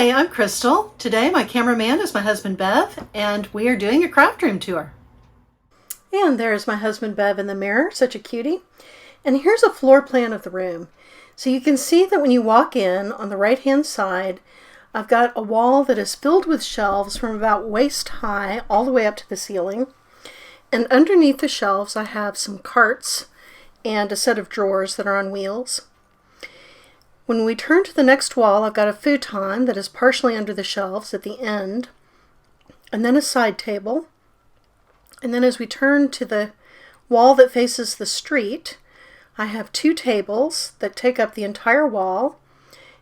Hi, I'm Crystal. Today my cameraman is my husband Bev, and we are doing a craft room tour. And there's my husband Bev in the mirror, such a cutie. And here's a floor plan of the room. So you can see that when you walk in on the right hand side, I've got a wall that is filled with shelves from about waist high all the way up to the ceiling. And underneath the shelves I have some carts and a set of drawers that are on wheels. When we turn to the next wall, I've got a futon that is partially under the shelves at the end, and then a side table. And then as we turn to the wall that faces the street, I have two tables that take up the entire wall,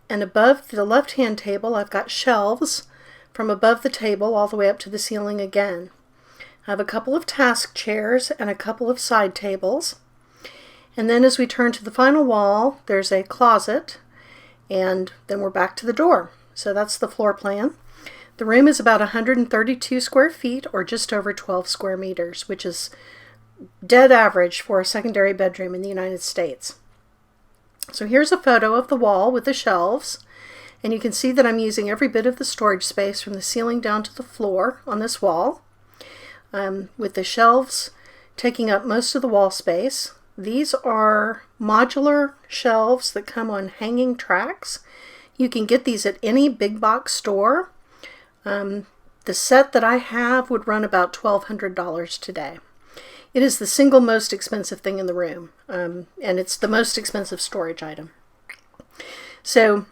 and above the left-hand table I've got shelves from above the table all the way up to the ceiling again. I have a couple of task chairs and a couple of side tables. And then as we turn to the final wall, there's a closet, and then we're back to the door. So that's the floor plan. The room is about 132 square feet, or just over 12 square meters, which is dead average for a secondary bedroom in the United States. So here's a photo of the wall with the shelves, and you can see that I'm using every bit of the storage space from the ceiling down to the floor on this wall, with the shelves taking up most of the wall space. These are modular shelves that come on hanging tracks. You can get these at any big box store. The set that I have would run about $1,200 today. It is the single most expensive thing in the room, and it's the most expensive storage item. So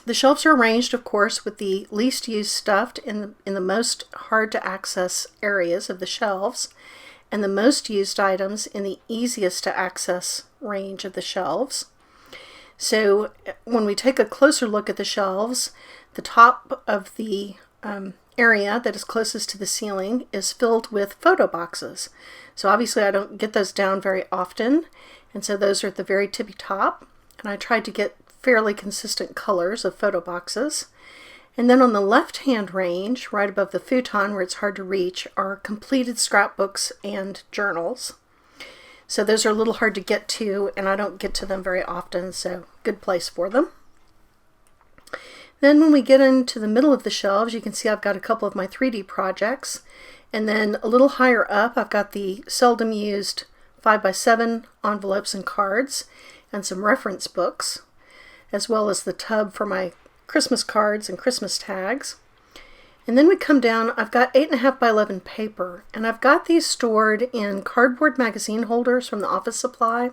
the shelves are arranged, of course, with the least used stuff in the most hard to access areas of the shelves, and the most used items in the easiest to access range of the shelves. So when we take a closer look at the shelves, the top of the area that is closest to the ceiling is filled with photo boxes. So obviously I don't get those down very often, and so those are at the very tippy top, and I tried to get fairly consistent colors of photo boxes. And then on the left-hand range, right above the futon where it's hard to reach, are completed scrapbooks and journals. So those are a little hard to get to, and I don't get to them very often, so good place for them. Then when we get into the middle of the shelves, you can see I've got a couple of my 3D projects. And then a little higher up, I've got the seldom used 5x7 envelopes and cards, and some reference books, as well as the tub for my Christmas cards and Christmas tags. And then we come down, I've got 8.5x11 paper, and I've got these stored in cardboard magazine holders from the office supply,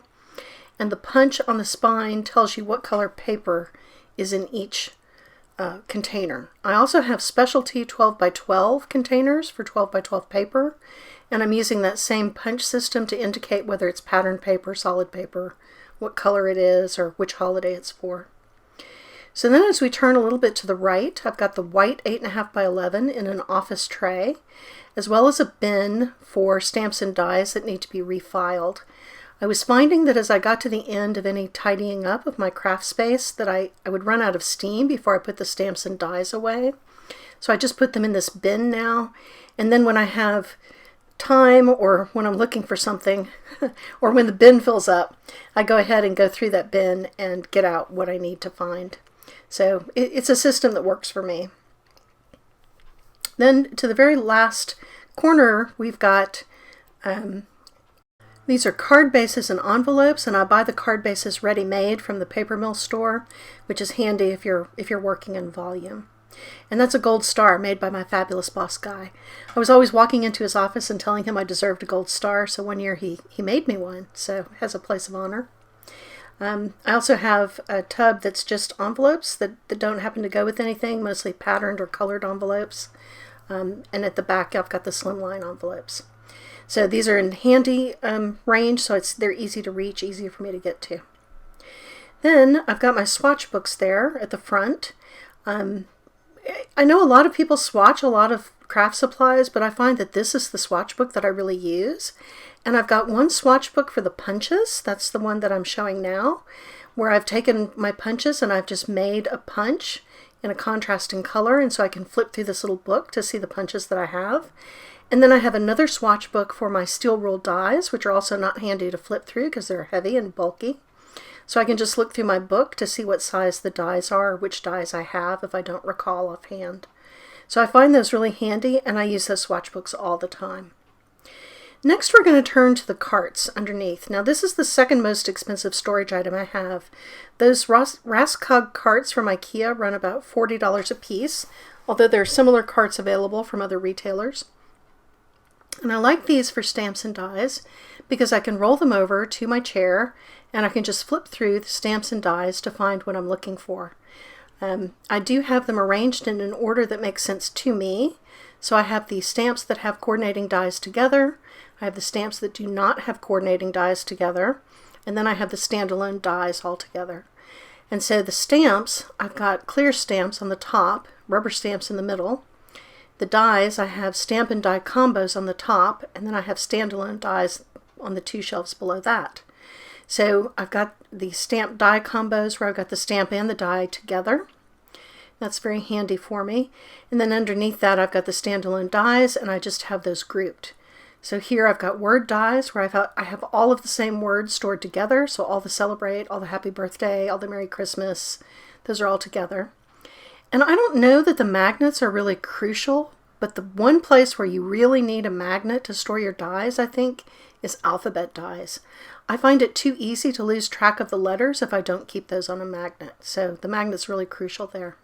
and the punch on the spine tells you what color paper is in each container. I also have specialty 12x12 containers for 12x12 paper, and I'm using that same punch system to indicate whether it's pattern paper, solid paper, what color it is, or which holiday it's for. So then as we turn a little bit to the right, I've got the white 8.5x11 in an office tray, as well as a bin for stamps and dies that need to be refiled. I was finding that as I got to the end of any tidying up of my craft space that I would run out of steam before I put the stamps and dies away. So I just put them in this bin now, and then when I have time, or when I'm looking for something, or when the bin fills up, I go ahead and go through that bin and get out what I need to find. So it's a system that works for me. Then to the very last corner, we've got these are card bases and envelopes, and I buy the card bases ready-made from the paper mill store, which is handy if you're working in volume. And that's a gold star made by my fabulous boss guy. I was always walking into his office and telling him I deserved a gold star, so one year he made me one, so it has a place of honor. I also have a tub that's just envelopes that don't happen to go with anything, mostly patterned or colored envelopes. And at the back I've got the slimline envelopes. So these are in handy range, so they're easy to reach, easier for me to get to. Then I've got my swatch books there at the front. I know a lot of people swatch a lot of craft supplies, but I find that this is the swatch book that I really use. And I've got one swatch book for the punches. That's the one that I'm showing now, where I've taken my punches and I've just made a punch in a contrasting color, and so I can flip through this little book to see the punches that I have. And then I have another swatch book for my steel ruled dies, which are also not handy to flip through because they're heavy and bulky. So I can just look through my book to see what size the dies are, which dies I have if I don't recall offhand. So I find those really handy, and I use those swatch books all the time. Next, we're going to turn to the carts underneath. Now, this is the second most expensive storage item I have. Those Raskog carts from IKEA run about $40 a piece, although there are similar carts available from other retailers. And I like these for stamps and dies because I can roll them over to my chair and I can just flip through the stamps and dies to find what I'm looking for. I do have them arranged in an order that makes sense to me. So I have the stamps that have coordinating dies together. I have the stamps that do not have coordinating dies together. And then I have the standalone dies all together. And so the stamps, I've got clear stamps on the top, rubber stamps in the middle. The dies, I have stamp and die combos on the top, and then I have standalone dies on the two shelves below that. So I've got the stamp die combos where I've got the stamp and the die together. That's very handy for me. And then underneath that I've got the standalone dies, and I just have those grouped. So here I've got word dies where I have all of the same words stored together. So all the celebrate, all the happy birthday, all the Merry Christmas, those are all together. And I don't know that the magnets are really crucial, but the one place where you really need a magnet to store your dies, I think, is alphabet dies. I find it too easy to lose track of the letters if I don't keep those on a magnet. So the magnet's really crucial there.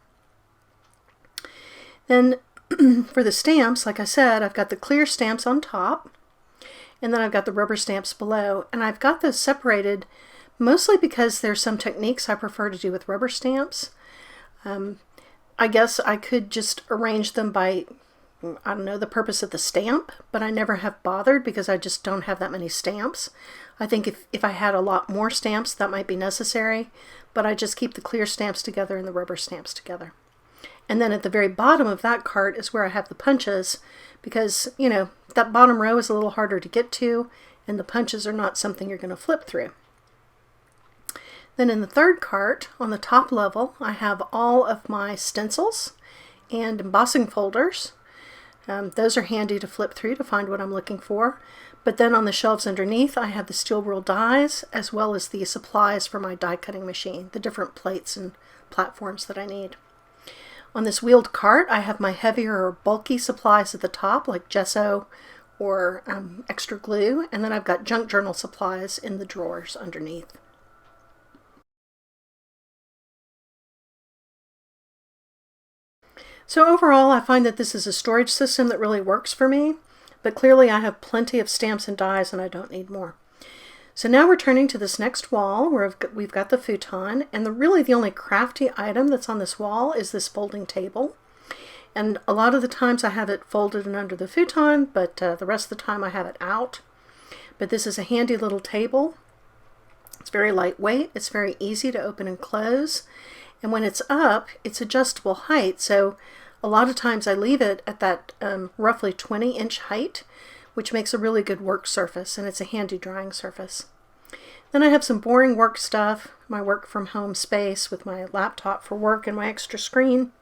Then for the stamps, like I said, I've got the clear stamps on top, and then I've got the rubber stamps below. And I've got those separated mostly because there's some techniques I prefer to do with rubber stamps. I guess I could just arrange them by, I don't know, the purpose of the stamp, but I never have bothered because I just don't have that many stamps. I think if I had a lot more stamps, that might be necessary, but I just keep the clear stamps together and the rubber stamps together. And then at the very bottom of that cart is where I have the punches because, you know, that bottom row is a little harder to get to, and the punches are not something you're going to flip through. Then in the third cart, on the top level, I have all of my stencils and embossing folders. Those are handy to flip through to find what I'm looking for. But then on the shelves underneath, I have the steel rule dies as well as the supplies for my die cutting machine, the different plates and platforms that I need. On this wheeled cart, I have my heavier or bulky supplies at the top, like gesso or extra glue, and then I've got junk journal supplies in the drawers underneath. So overall, I find that this is a storage system that really works for me, but clearly I have plenty of stamps and dies and I don't need more. So now we're turning to this next wall where we've got the futon, and really the only crafty item that's on this wall is this folding table. And a lot of the times I have it folded and under the futon, but the rest of the time I have it out. But this is a handy little table. It's very lightweight, it's very easy to open and close, and when it's up, it's adjustable height, so a lot of times I leave it at that roughly 20-inch height, which makes a really good work surface, and it's a handy drying surface. Then I have some boring work stuff, my work from home space with my laptop for work and my extra screen.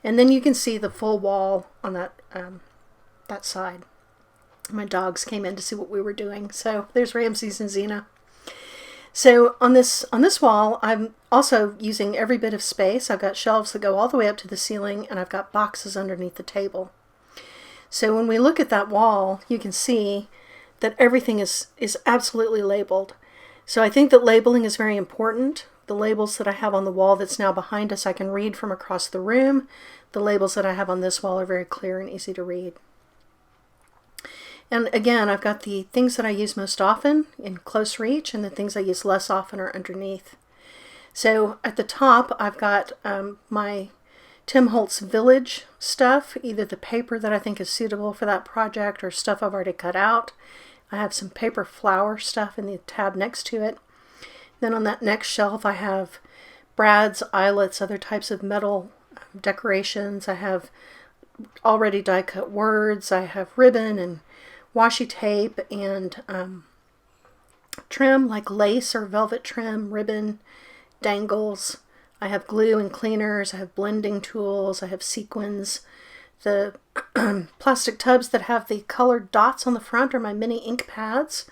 And then you can see the full wall on that side. My dogs came in to see what we were doing. So there's Ramses and Xena. So on this wall, I'm also using every bit of space. I've got shelves that go all the way up to the ceiling, and I've got boxes underneath the table. So when we look at that wall, you can see that everything is absolutely labeled. So I think that labeling is very important. The labels that I have on the wall that's now behind us, I can read from across the room. The labels that I have on this wall are very clear and easy to read. And again, I've got the things that I use most often in close reach, and the things I use less often are underneath. So at the top, I've got my Tim Holtz Village stuff, either the paper that I think is suitable for that project or stuff I've already cut out. I have some paper flower stuff in the tab next to it. Then on that next shelf I have brads, eyelets, other types of metal decorations. I have already die cut words. I have ribbon and washi tape and trim like lace or velvet trim, ribbon, dangles. I have glue and cleaners, I have blending tools, I have sequins. The plastic tubs that have the colored dots on the front are my mini ink pads.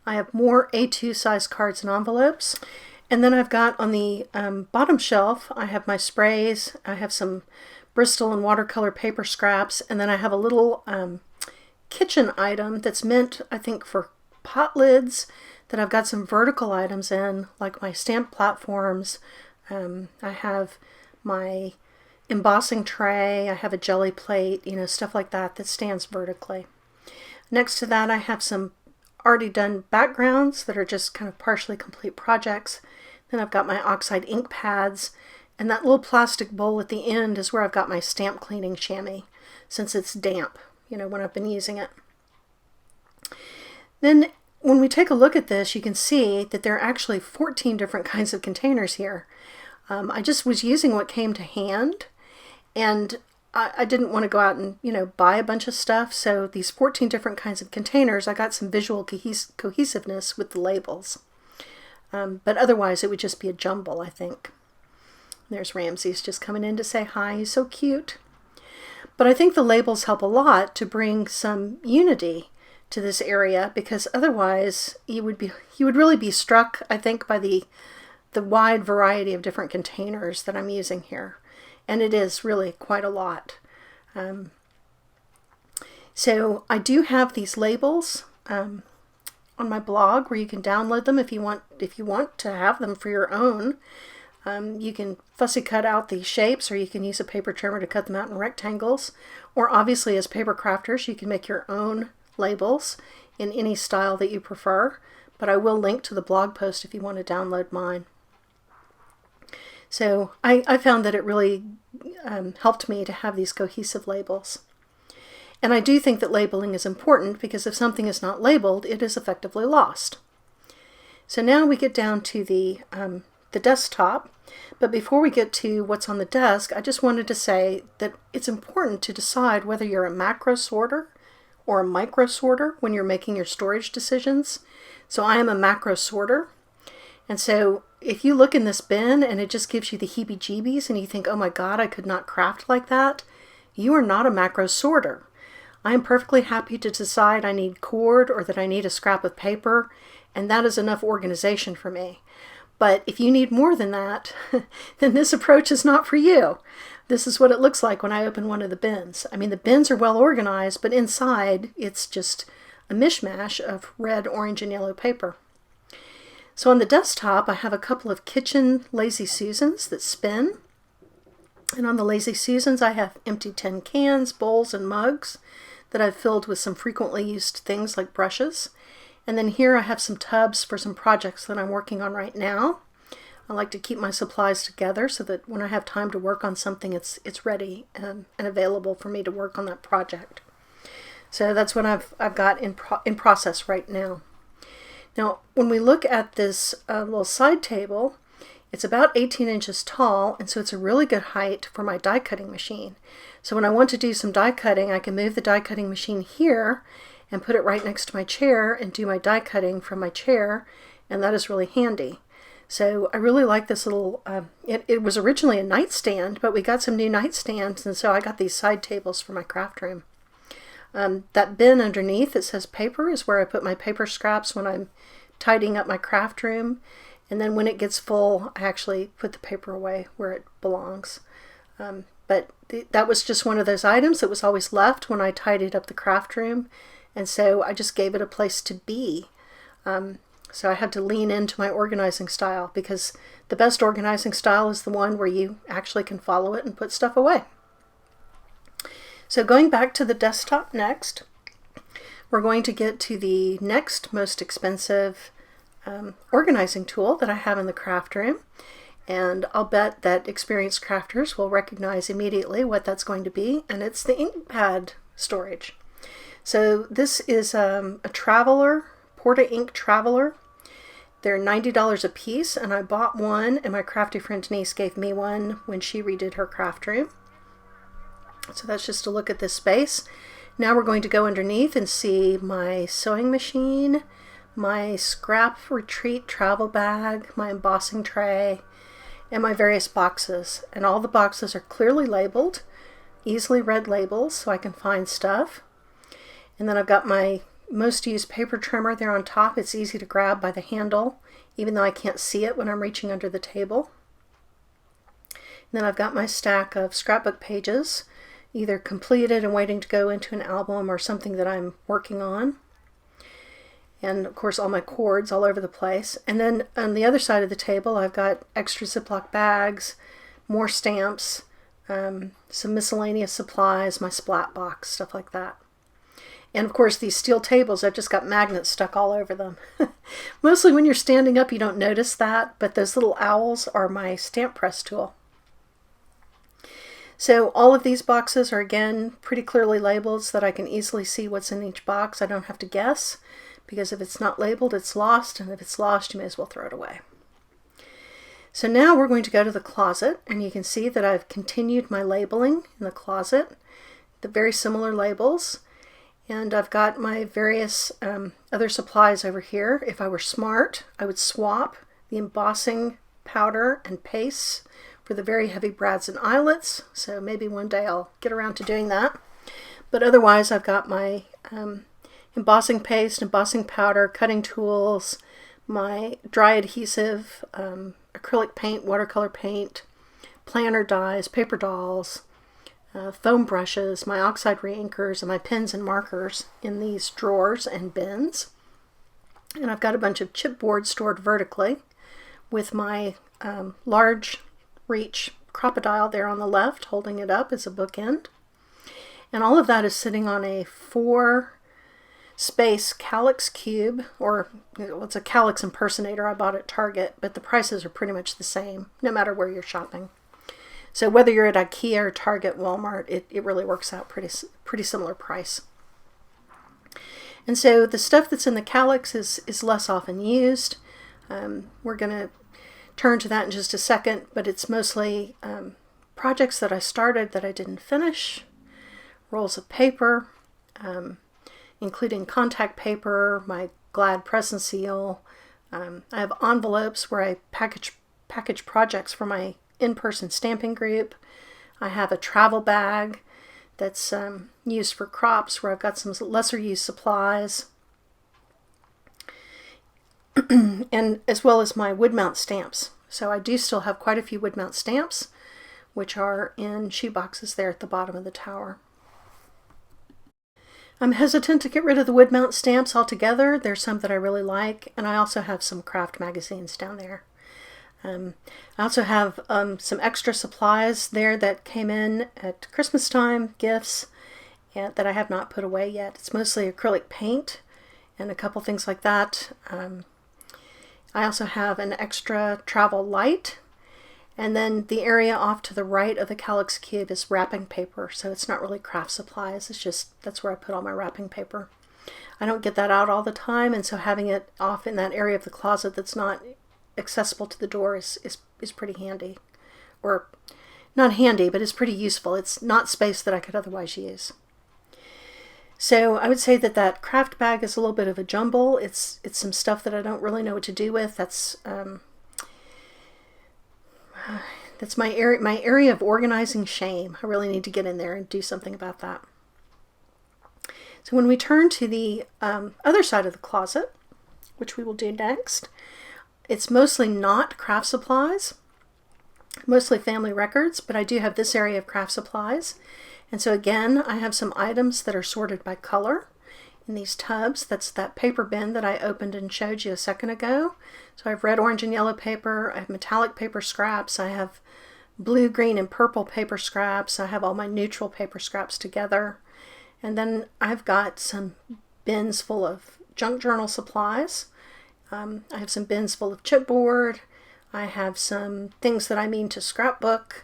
I have more A2 size cards and envelopes. And then I've got on the bottom shelf, I have my sprays, I have some Bristol and watercolor paper scraps, and then I have a little kitchen item that's meant, I think, for pot lids, that I've got some vertical items in, like my stamp platforms. I have my embossing tray, I have a jelly plate, you know, stuff like that that stands vertically. Next to that, I have some already done backgrounds that are just kind of partially complete projects. Then I've got my oxide ink pads, and that little plastic bowl at the end is where I've got my stamp cleaning chamois, since it's damp, you know, when I've been using it. Then when we take a look at this, you can see that there are actually 14 different kinds of containers here. I just was using what came to hand, and I didn't want to go out and, you know, buy a bunch of stuff. So these 14 different kinds of containers, I got some visual cohesiveness with the labels. But otherwise it would just be a jumble, I think. There's Ramses just coming in to say hi. He's so cute. But I think the labels help a lot to bring some unity to this area, because otherwise you would really be struck, I think, by the wide variety of different containers that I'm using here. And it is really quite a lot. So I do have these labels on my blog where you can download them if you want to have them for your own. You can fussy cut out the shapes, or you can use a paper trimmer to cut them out in rectangles. Or obviously, as paper crafters, you can make your own labels in any style that you prefer. But I will link to the blog post if you want to download mine. So I found that it really helped me to have these cohesive labels. And I do think that labeling is important, because if something is not labeled, it is effectively lost. So now we get down to the desktop. But before we get to what's on the desk, I just wanted to say that it's important to decide whether you're a macro sorter or a micro sorter when you're making your storage decisions. So I am a macro sorter. And so if you look in this bin and it just gives you the heebie-jeebies and you think, oh my God, I could not craft like that, you are not a macro sorter. I am perfectly happy to decide I need cord or that I need a scrap of paper, and that is enough organization for me. But if you need more than that, then this approach is not for you. This is what it looks like when I open one of the bins. I mean, the bins are well organized, but inside it's just a mishmash of red, orange, and yellow paper. So on the desktop, I have a couple of kitchen Lazy Susans that spin. And on the Lazy Susans, I have empty tin cans, bowls, and mugs that I've filled with some frequently used things like brushes. And then here I have some tubs for some projects that I'm working on right now. I like to keep my supplies together so that when I have time to work on something, it's ready and available for me to work on that project. So that's what I've got in process right now. Now, when we look at this little side table, it's about 18 inches tall, and so it's a really good height for my die cutting machine. So when I want to do some die cutting, I can move the die cutting machine here and put it right next to my chair and do my die cutting from my chair, and that is really handy. So I really like this little, it was originally a nightstand, but we got some new nightstands, and so I got these side tables for my craft room. That bin underneath that says paper is where I put my paper scraps when I'm tidying up my craft room. And then when it gets full, I actually put the paper away where it belongs. But that was just one of those items that was always left when I tidied up the craft room. And so I just gave it a place to be. So I had to lean into my organizing style, because the best organizing style is the one where you actually can follow it and put stuff away. So going back to the desktop next, we're going to get to the next most expensive organizing tool that I have in the craft room. And I'll bet that experienced crafters will recognize immediately what that's going to be, and it's the ink pad storage. So this is a Traveler, Porta Ink Traveler. They're $90 a piece, and I bought one, and my crafty friend Denise gave me one when she redid her craft room. So that's just a look at this space. Now we're going to go underneath and see my sewing machine, my scrap retreat travel bag, my embossing tray, and my various boxes. And all the boxes are clearly labeled, easily read labels so I can find stuff. And then I've got my most used paper trimmer there on top. It's easy to grab by the handle even though I can't see it when I'm reaching under the table. And then I've got my stack of scrapbook pages, either completed and waiting to go into an album or something that I'm working on. And of course all my cords all over the place. And then on the other side of the table I've got extra Ziploc bags, more stamps, some miscellaneous supplies, my splat box, stuff like that. And of course these steel tables, I've just got magnets stuck all over them. Mostly when you're standing up you don't notice that, but those little owls are my stamp press tool. So all of these boxes are again pretty clearly labeled so that I can easily see what's in each box. I don't have to guess, because if it's not labeled it's lost, and if it's lost you may as well throw it away. So now we're going to go to the closet, and you can see that I've continued my labeling in the closet, the very similar labels, and I've got my various other supplies over here. If I were smart, I would swap the embossing powder and pastes for the very heavy brads and eyelets, so maybe one day I'll get around to doing that. But otherwise I've got my embossing paste, embossing powder, cutting tools, my dry adhesive, acrylic paint, watercolor paint, planner dies, paper dolls, foam brushes, my oxide reinkers, and my pens and markers in these drawers and bins. And I've got a bunch of chipboard stored vertically with my large reach crocodile there on the left, holding it up as a bookend. And all of that is sitting on a 4-space calyx cube, or it's a calyx impersonator I bought at Target, but the prices are pretty much the same no matter where you're shopping. So whether you're at IKEA or Target, Walmart, it really works out pretty similar price. And so the stuff that's in the calyx is less often used. We're going to turn to that in just a second, but it's mostly projects that I started that I didn't finish, rolls of paper, including contact paper, my Glad present seal. I have envelopes where I package projects for my in-person stamping group. I have a travel bag that's used for crops where I've got some lesser used supplies. And as well as my wood mount stamps. So I do still have quite a few wood mount stamps, which are in shoe boxes there at the bottom of the tower. I'm hesitant to get rid of the wood mount stamps altogether. There's some that I really like, and I also have some craft magazines down there. I also have some extra supplies there that came in at Christmas time, gifts, and that I have not put away yet. It's mostly acrylic paint and a couple things like that. I also have an extra travel light, and then the area off to the right of the calyx cube is wrapping paper, so it's not really craft supplies, it's just that's where I put all my wrapping paper. I don't get that out all the time, and so having it off in that area of the closet that's not accessible to the door is pretty handy. Or not handy, but it's pretty useful. It's not space that I could otherwise use. So I would say that craft bag is a little bit of a jumble. It's some stuff that I don't really know what to do with. That's my area of organizing shame. I really need to get in there and do something about that. So when we turn to the other side of the closet, which we will do next, it's mostly not craft supplies, mostly family records, but I do have this area of craft supplies. And so again, I have some items that are sorted by color in these tubs. That's that paper bin that I opened and showed you a second ago. So I have red, orange, and yellow paper. I have metallic paper scraps. I have blue, green, and purple paper scraps. I have all my neutral paper scraps together. And then I've got some bins full of junk journal supplies. I have some bins full of chipboard. I have some things that I mean to scrapbook.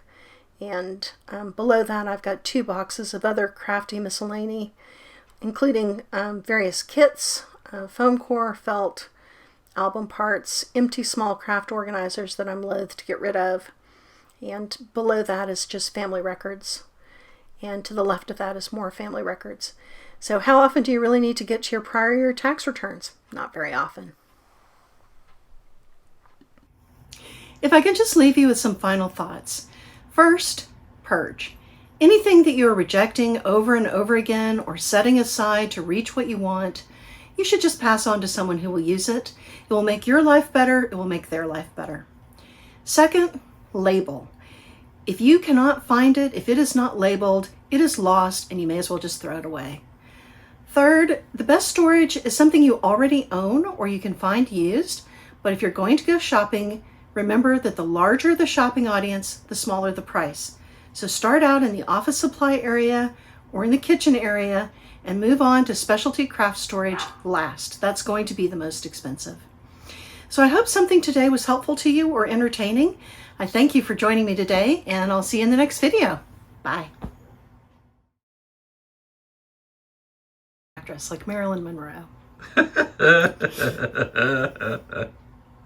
And below that I've got 2 boxes of other crafty miscellany, including various kits, foam core, felt, album parts, empty small craft organizers that I'm loath to get rid of. And below that is just family records. And to the left of that is more family records. So how often do you really need to get to your prior year tax returns? Not very often. If I can just leave you with some final thoughts. First, purge. Anything that you are rejecting over and over again or setting aside to reach what you want, you should just pass on to someone who will use it. It will make your life better. It will make their life better. Second, label. If you cannot find it, if it is not labeled, it is lost and you may as well just throw it away. Third, the best storage is something you already own or you can find used. But if you're going to go shopping, remember that the larger the shopping audience, the smaller the price. So start out in the office supply area or in the kitchen area and move on to specialty craft storage last. That's going to be the most expensive. So I hope something today was helpful to you or entertaining. I thank you for joining me today, and I'll see you in the next video. Bye. Actress like Marilyn Monroe.